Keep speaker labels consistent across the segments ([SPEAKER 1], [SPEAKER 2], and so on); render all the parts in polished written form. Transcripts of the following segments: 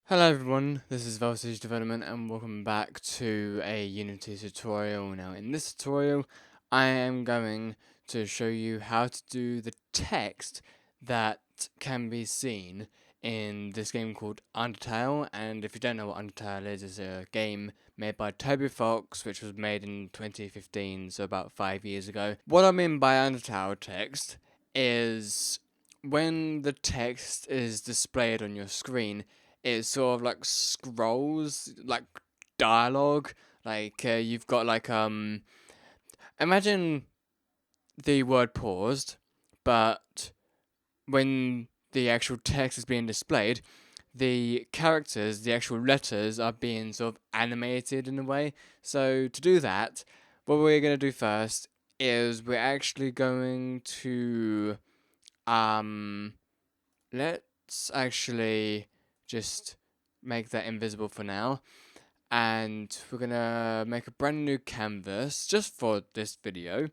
[SPEAKER 1] Hello everyone, this is Voltage Development and welcome back to a Unity tutorial. Now in this tutorial I am going to show you how to do the text that can be seen in this game called Undertale. And if you don't know what Undertale is, it's a game made by Toby Fox which was made in 2015, so about 5 years ago. What I mean by Undertale text is when the text is displayed on your screen, it sort of like scrolls like dialogue. You've got imagine the word paused, but when the actual text is being displayed, the characters, the actual letters, are being sort of animated in a way. So to do that, what we're gonna do first is we're actually going to um let's actually just make that invisible for now. And we're gonna make a brand new canvas just for this video.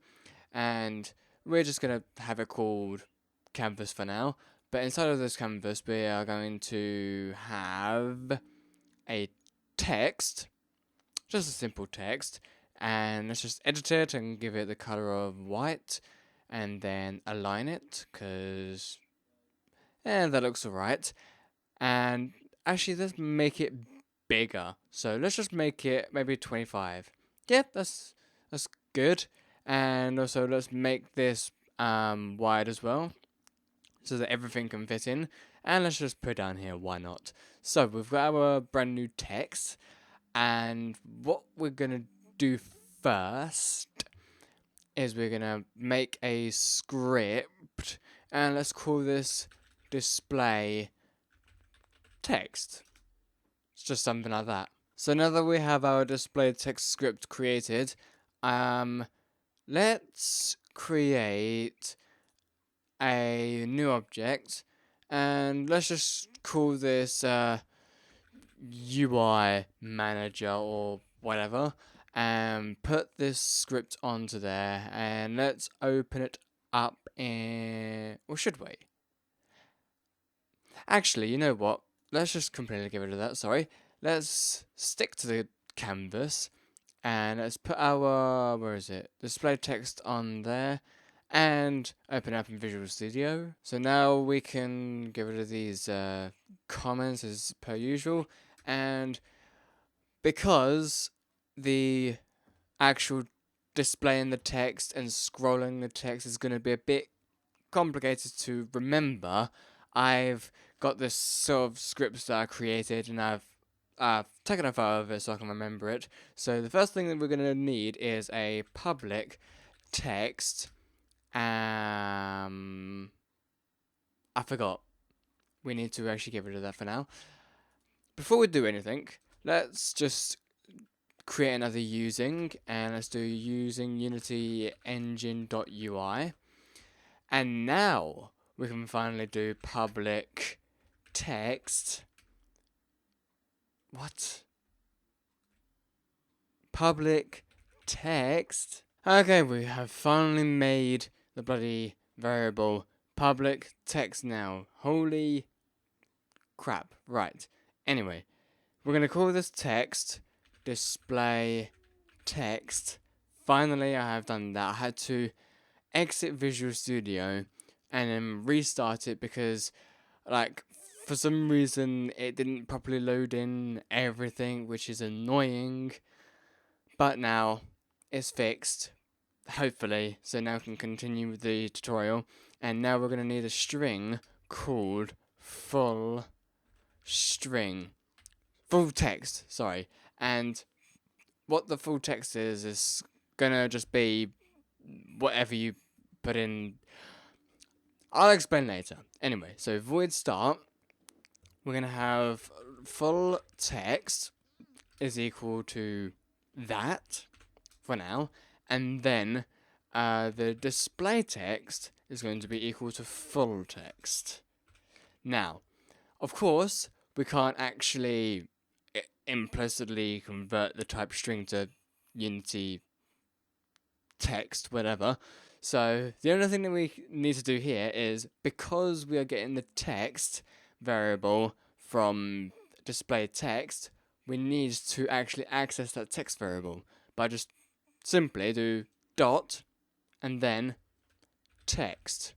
[SPEAKER 1] And we're just gonna have it called canvas for now. But inside of this canvas, we are going to have a text, just a simple text. And let's just edit it and give it the color of white. And then align it, because that looks alright. And actually, let's make it bigger. So let's just make it maybe 25. Yeah, that's good. And also let's make this wide as well, so that everything can fit in. And let's just put down here, why not? So we've got our brand new text, and what we're gonna do first is we're gonna make a script, and let's call this display text. It's just something like that. So now that we have our display text script created, let's create a new object, and let's just call this UI manager or whatever, and put this script onto there, and let's open it up in, or should we? Actually, you know what? Let's just completely get rid of that, sorry. Let's stick to the canvas, and let's put our, where is it? Display text on there, and open up in Visual Studio. So now we can get rid of these comments as per usual, and because the actual displaying the text and scrolling the text is going to be a bit complicated to remember, I've got this sort of scripts that I created, and I've taken a photo of it so I can remember it. So the first thing that we're going to need is a public text. I forgot. We need to actually get rid of that for now. Before we do anything, let's just create another using, and let's do using Unity engine.ui. And now we can finally do public text. What? Public text? Okay, we have finally made the bloody variable public text now. Holy crap. Right. Anyway, we're going to call this text display text. Finally, I have done that. I had to exit Visual Studio and then restart it because, like, for some reason it didn't properly load in everything, which is annoying. But now it's fixed, hopefully, so now we can continue with the tutorial. And now we're going to need a string called full text, sorry. And what the full text is gonna just be whatever you put in. I'll explain later. Anyway, so void start, we're gonna have full text is equal to that for now, and then the display text is going to be equal to full text. Now, of course, we can't actually implicitly convert the type string to Unity text, whatever. So the only thing that we need to do here is, because we are getting the text variable from display text, we need to actually access that text variable by just simply do dot and then text.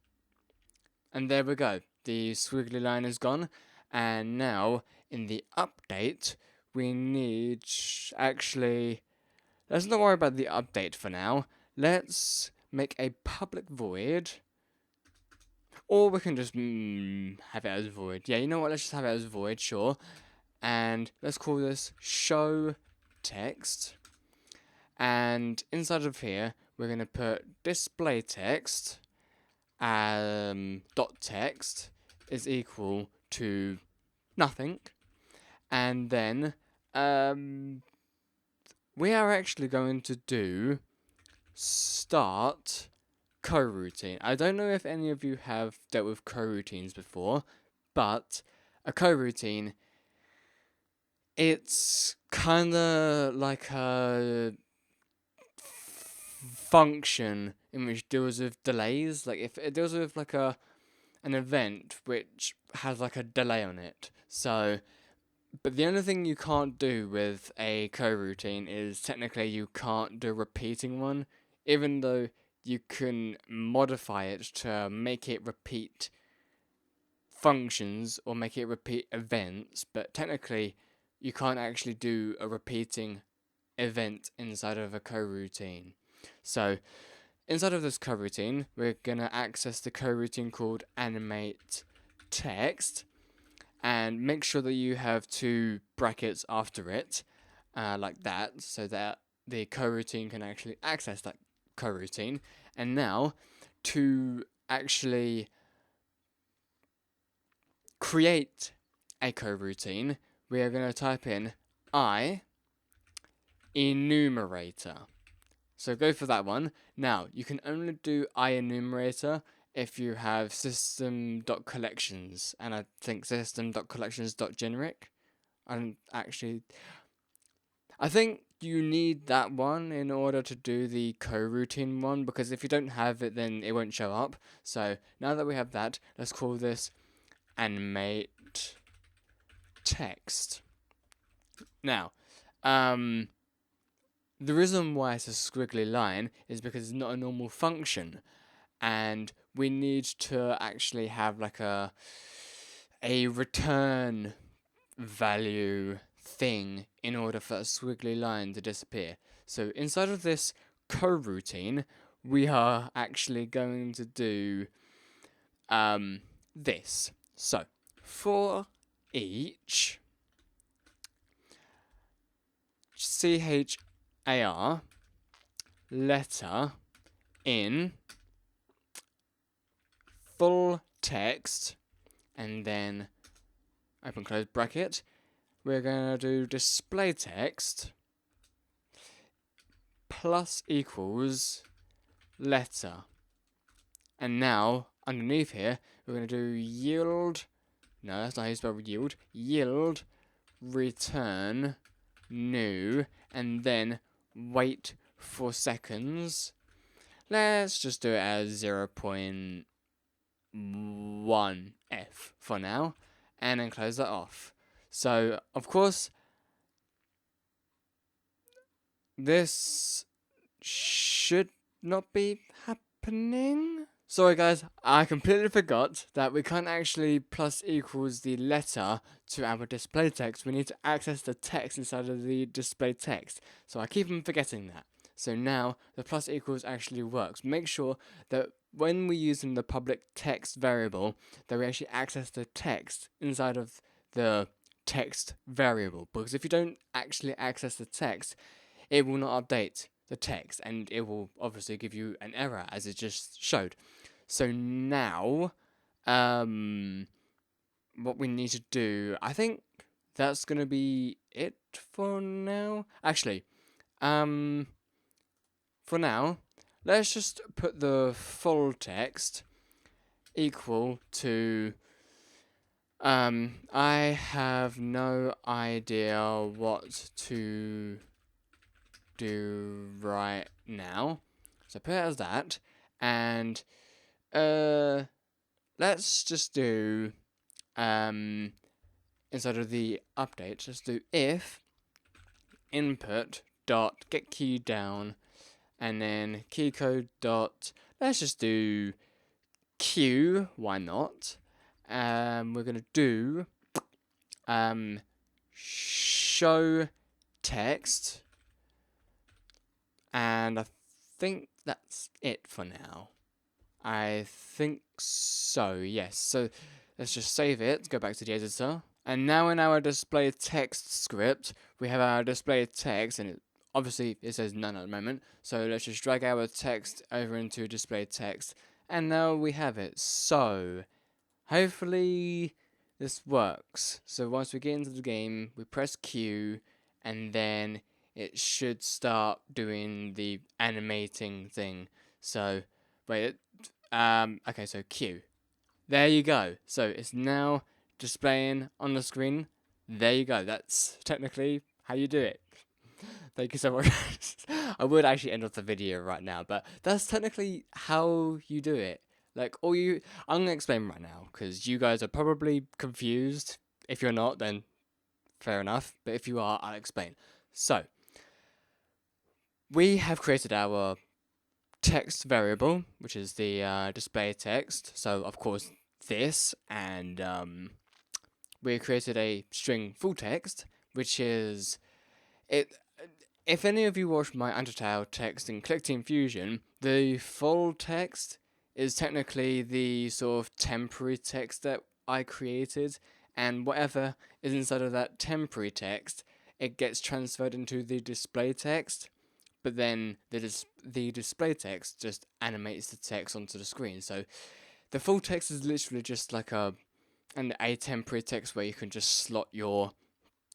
[SPEAKER 1] And there we go. The squiggly line is gone. And now in the update, we need actually, let's not worry about the update for now. Let's make a public void. Or we can just have it as void. Yeah, you know what? Let's just have it as void, sure. And let's call this show text. And inside of here, we're going to put display text dot text is equal to nothing. And then we are actually going to do start coroutine. I don't know if any of you have dealt with coroutines before, but a coroutine, it's kind of like a function in which deals with delays. Like if it deals with like an event which has like a delay on it. So, but the only thing you can't do with a coroutine is technically you can't do a repeating one, even though you can modify it to make it repeat functions or make it repeat events, but technically you can't actually do a repeating event inside of a coroutine. So inside of this coroutine, we're going to access the coroutine called animate text, and make sure that you have 2 brackets after it, like that, so that the coroutine can actually access that coroutine. And now, to actually create a coroutine, we are going to type in I enumerator. So go for that one. Now, you can only do IEnumerator if you have system.collections, and I think system.collections.generic. I think you need that one in order to do the coroutine one, because if you don't have it, then it won't show up. So now that we have that, let's call this animate text. Now, the reason why it's a squiggly line is because it's not a normal function, and we need to actually have like a return value thing in order for a squiggly line to disappear. So inside of this coroutine, we are actually going to do this. So for each CHAR letter in full text, and then open close bracket, we're going to do display text plus equals letter. And now underneath here, we're going to do yield. No, that's not how you spell yield. Yield return new, and then wait for seconds. Let's just do it as 0.1f for now, and then close that off. So, of course, this should not be happening. Sorry guys, I completely forgot that we can't actually plus equals the letter to our display text. We need to access the text inside of the display text. So I keep on forgetting that. So now the plus equals actually works. Make sure that when we're using the public text variable, that we actually access the text inside of the text variable. Because if you don't actually access the text, it will not update the text, and it will obviously give you an error as it just showed. So now, what we need to do, I think that's going to be it for now. Actually, for now, let's just put the full text equal to, I have no idea what to do right now. So put it as that, and let's just do inside of the update, let's do if input dot get key down, and then key code dot, let's just do q, why not? We're gonna do show text, and I think that's it for now. I think so, yes. So let's just save it, go back to the editor. And now in our display text script, we have our display text, and obviously it says none at the moment. So let's just drag our text over into display text, and now we have it. So hopefully this works. So once we get into the game, we press Q, and then it should start doing the animating thing. So wait, okay, so Q. There you go. So it's now displaying on the screen. There you go. That's technically how you do it. Thank you so much. I would actually end off the video right now, but that's technically how you do it. Like, I'm gonna explain right now because you guys are probably confused. If you're not, then fair enough. But if you are, I'll explain. So, we have created our text variable, which is the display text. So, of course, this, and we created a string full text, which is it. If any of you watched my UnderTale text in Click Team Fusion, the full text is technically the sort of temporary text that I created, and whatever is inside of that temporary text, it gets transferred into the display text, but then the display text just animates the text onto the screen. So the full text is literally just like an temporary text where you can just slot your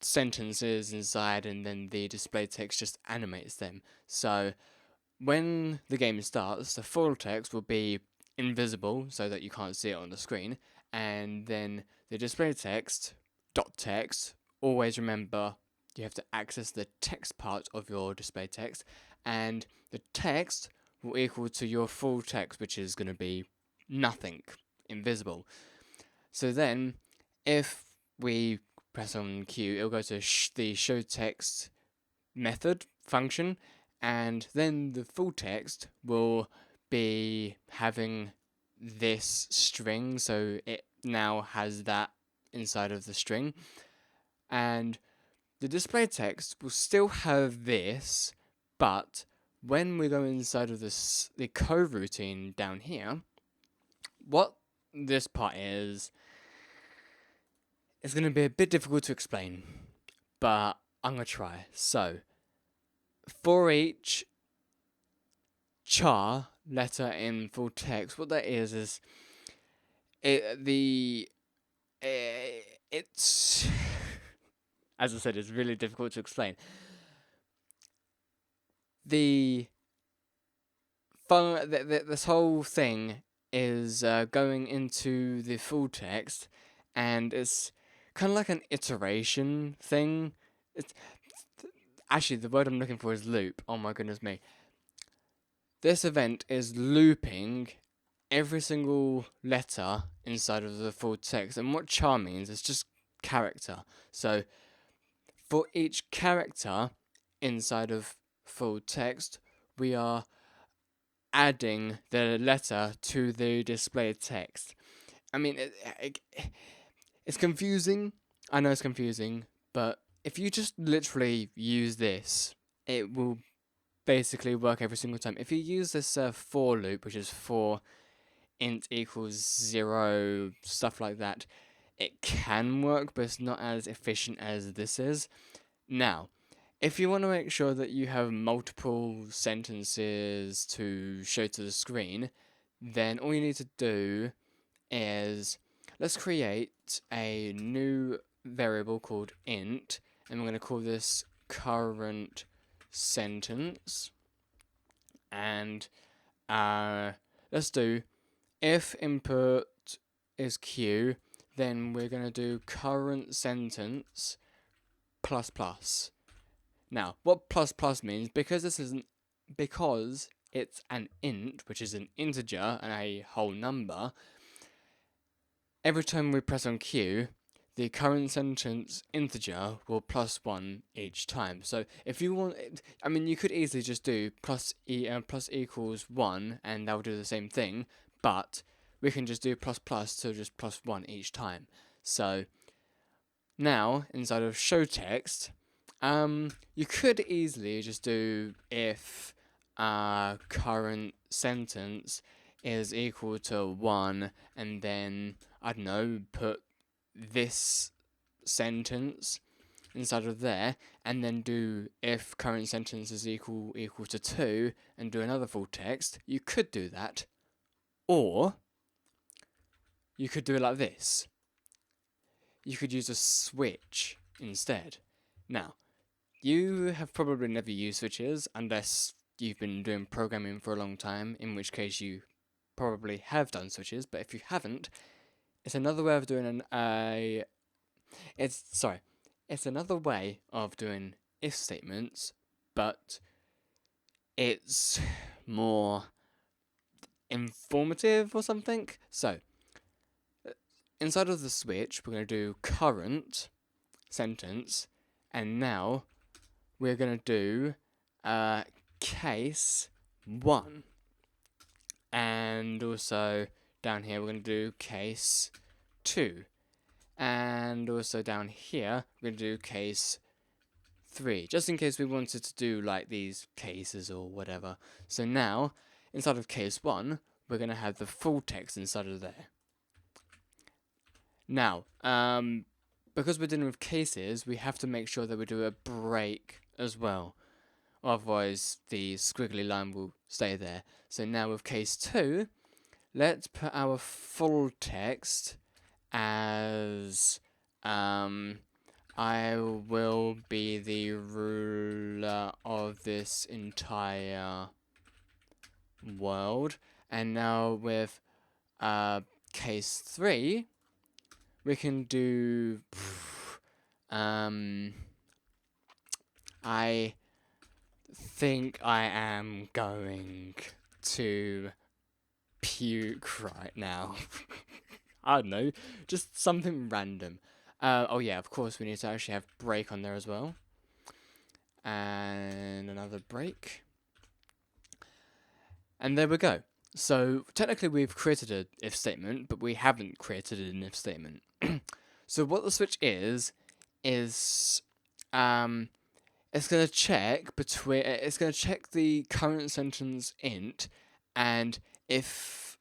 [SPEAKER 1] sentences inside, and then the display text just animates them. So when the game starts, the full text will be invisible so that you can't see it on the screen, and then the display text dot text, always remember you have to access the text part of your display text, and the text will equal to your full text, which is going to be nothing, invisible. So then if we press on Q, it'll go to the show text method function, and then the full text will be having this string, so it now has that inside of the string, and the display text will still have this, but when we go inside of the coroutine down here, what this part is, it's going to be a bit difficult to explain, but I'm going to try. So, for each char letter in full text, what that is it's as I said, it's really difficult to explain. This whole thing is going into the full text, and it's kind of like an iteration thing. Actually, the word I'm looking for is loop. Oh my goodness me. This event is looping every single letter inside of the full text, and what char means is just character. So for each character inside of full text, we are adding the letter to the displayed text. I mean, it's confusing. I know it's confusing, but if you just literally use this, it will basically work every single time. If you use this for loop, which is for int equals 0, stuff like that, it can work, but it's not as efficient as this is. Now, if you want to make sure that you have multiple sentences to show to the screen, then all you need to do is, let's create a new variable called int, and we're going to call this current sentence, and let's do if input is q, then we're going to do current sentence plus plus. Now, what plus plus means, because it's an int, which is an integer and a whole number, every time we press on Q, the current sentence integer will +1 each time. So if you want, I mean, you could easily just do plus equals 1, and that will do the same thing, but we can just do plus plus to just +1 each time. So now, inside of show text, you could easily just do if current sentence is equal to 1, and then, I don't know, put this sentence inside of there, and then do if current sentence is equal to 2, and do another full text. You could do that, or you could do it like this. You could use a switch instead. Now, you have probably never used switches unless you've been doing programming for a long time, in which case you probably have done switches, but if you haven't, it's another way of doing it's another way of doing if statements, but it's more informative or something. So, inside of the switch, we're going to do current sentence, and now we're going to do case 1. And also down here, we're going to do case 2. And also down here, we're going to do case 3, just in case we wanted to do like these cases or whatever. So now, inside of case 1, we're going to have the full text inside of there. Now, because we're dealing with cases, we have to make sure that we do a break as well. Otherwise, the squiggly line will stay there. So now with case 2, let's put our full text as I will be the ruler of this entire world. And now with case 3, we can do I think I am going to puke right now. I don't know, just something random. Oh yeah, of course we need to actually have break on there as well. And another break. And there we go. So technically we've created an if statement, but we haven't created an if statement. So what the switch is it's gonna check the current sentence int, and if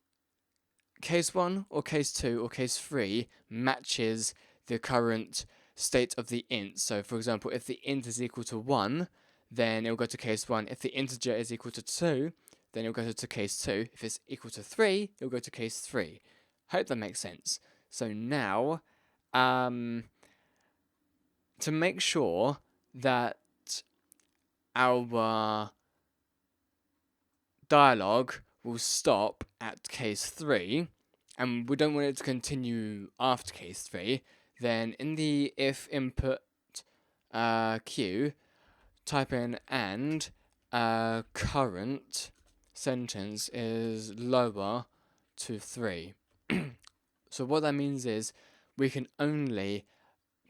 [SPEAKER 1] case 1 or case 2 or case 3 matches the current state of the int. So for example, if the int is equal to 1, then it'll go to case 1. If the integer is equal to 2, then it'll go to case 2. If it's equal to 3, it'll go to case 3. Hope that makes sense. So now, to make sure that our dialogue will stop at case 3, and we don't want it to continue after case 3, then in the if input queue, type in and current sentence is lower to 3. So what that means is we can only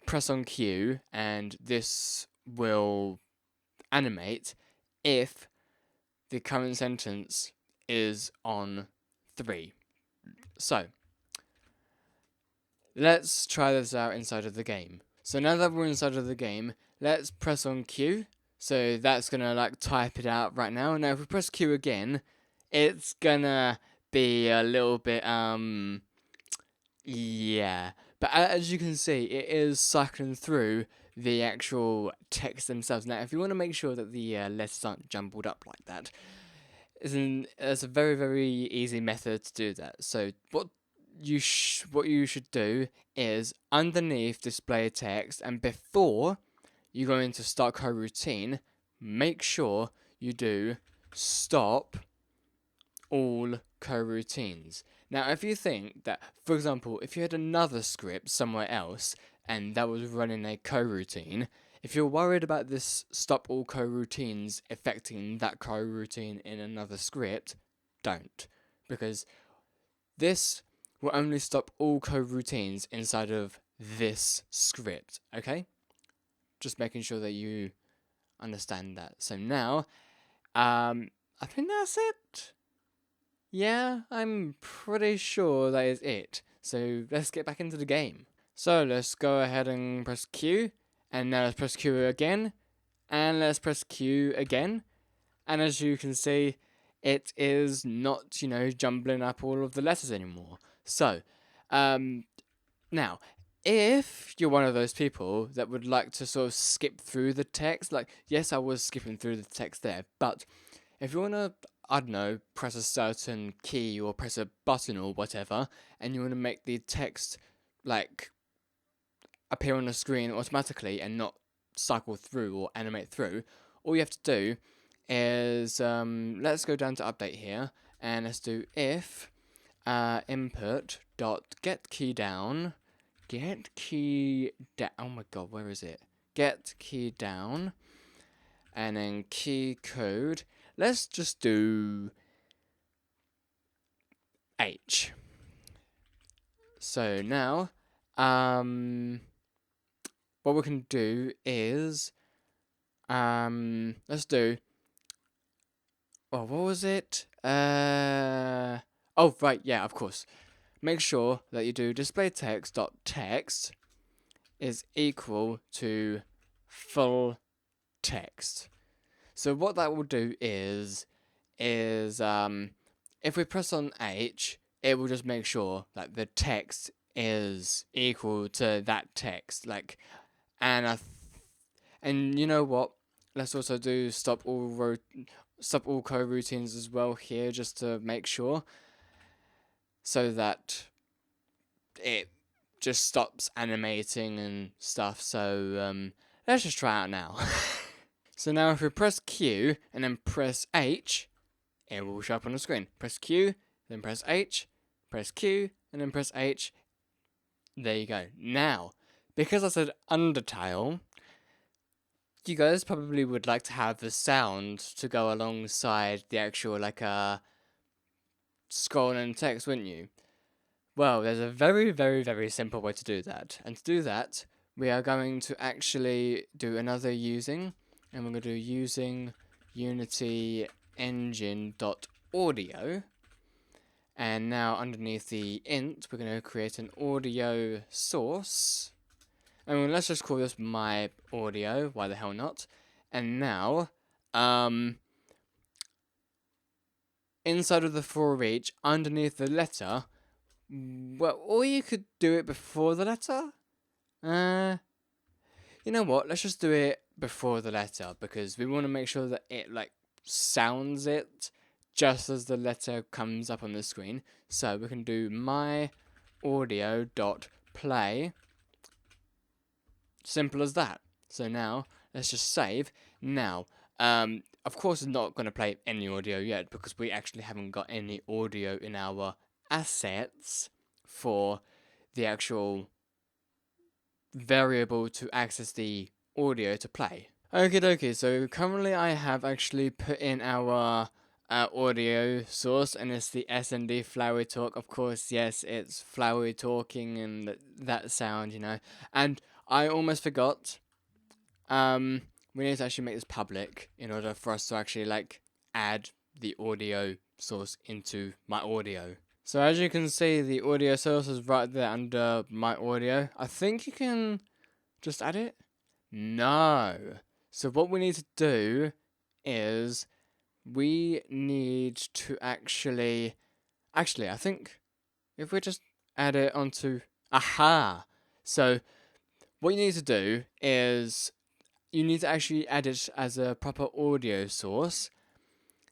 [SPEAKER 1] press on Q and this will animate if the current sentence is on 3. So let's try this out inside of the game. So now that we're inside of the game, let's press on Q. So that's gonna like type it out right now. Now if we press Q again, it's gonna be a little bit yeah. But as you can see, it is cycling through the actual text themselves. Now, if you want to make sure that the letters aren't jumbled up like that, there's a very, very easy method to do that. So what you should do is underneath display text, and before you go into start coroutine, make sure you do stop all coroutines. Now, if you think that, for example, if you had another script somewhere else and that was running a coroutine, if you're worried about this stop all coroutines affecting that coroutine in another script, don't. Because this will only stop all coroutines inside of this script, okay? Just making sure that you understand that. So now, I think that's it. Yeah, I'm pretty sure that is it. So let's get back into the game. So let's go ahead and press Q, and now let's press Q again, and let's press Q again. And as you can see, it is not, jumbling up all of the letters anymore. So, now, if you're one of those people that would like to sort of skip through the text, like, yes, I was skipping through the text there, but if you want to, I don't know, press a certain key or press a button or whatever, and you want to make the text, like, appear on the screen automatically and not cycle through or animate through, all you have to do is, let's go down to update here, and let's do if input dot get key down, oh my god, where is it? Get key down, and then key code. Let's just do H. So now, what we can do is, let's do, oh, what was it? Oh, right, yeah, of course. Make sure that you do display text dot text is equal to full text. So what that will do is if we press on H, it will just make sure that the text is equal to that text. And you know what? Let's also do stop all coroutines as well here, just to make sure, so that it just stops animating and stuff. So let's just try out now. So now if we press Q and then press H, it will show up on the screen. Press Q, then press H, press Q, and then press H. There you go. Now, because I said UnderTale, you guys probably would like to have the sound to go alongside the actual, scrolling text, wouldn't you? Well, there's a very, very, very simple way to do that. And to do that, we are going to actually do another using, and we're going to do using Unity engine.audio. And now underneath the int, we're going to create an audio source. And let's just call this my audio, why the hell not? And now, inside of the for each, underneath the letter, well, or you could do it before the letter. You know what? Let's just do it before the letter, because we want to make sure that it sounds it just as the letter comes up on the screen. So we can do my audio dot play. Simple as that. So now let's just save. Now, of course, it's not going to play any audio yet, because we actually haven't got any audio in our assets for the actual variable to access the audio to play. Okie dokie, so currently I have actually put in our audio source, and it's the SND Flowery Talk. Of course, yes, it's flowery talking and that sound, And I almost forgot. We need to actually make this public in order for us to actually add the audio source into my audio. So as you can see, the audio source is right there under my audio. I think you can just add it. No. So what we need to do is we need to actually, I think if we just add it onto, aha. So what you need to do is you need to actually add it as a proper audio source.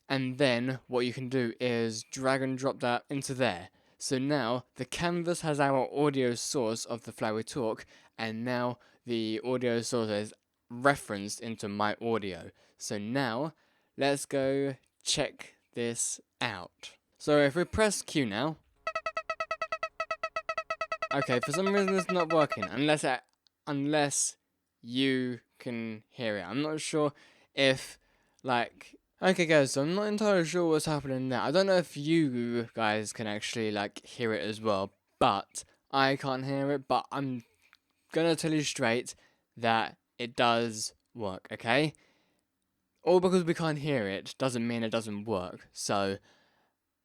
[SPEAKER 1] And then what you can do is drag and drop that into there. So now the canvas has our audio source of the Flowery Talk, and now the audio source is referenced into my audio. So now let's go check this out. So if we press Q now, okay, for some reason it's not working unless you can hear it. I'm not sure if okay guys, so I'm not entirely sure what's happening there. I don't know if you guys can actually hear it as well, but I can't hear it, but I'm gonna tell you straight that it does work, okay? All because we can't hear it doesn't mean it doesn't work. So,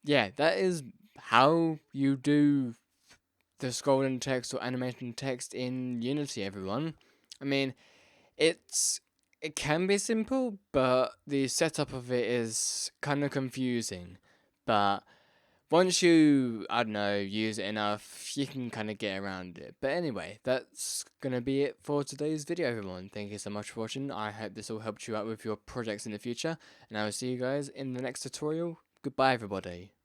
[SPEAKER 1] yeah, that is how you do the scrolling text or animation text in Unity, everyone. I mean, it can be simple, but the setup of it is kind of confusing. But once you, I don't know, use it enough, you can kind of get around it. But anyway, that's going to be it for today's video, everyone. Thank you so much for watching. I hope this all helped you out with your projects in the future. And I will see you guys in the next tutorial. Goodbye, everybody.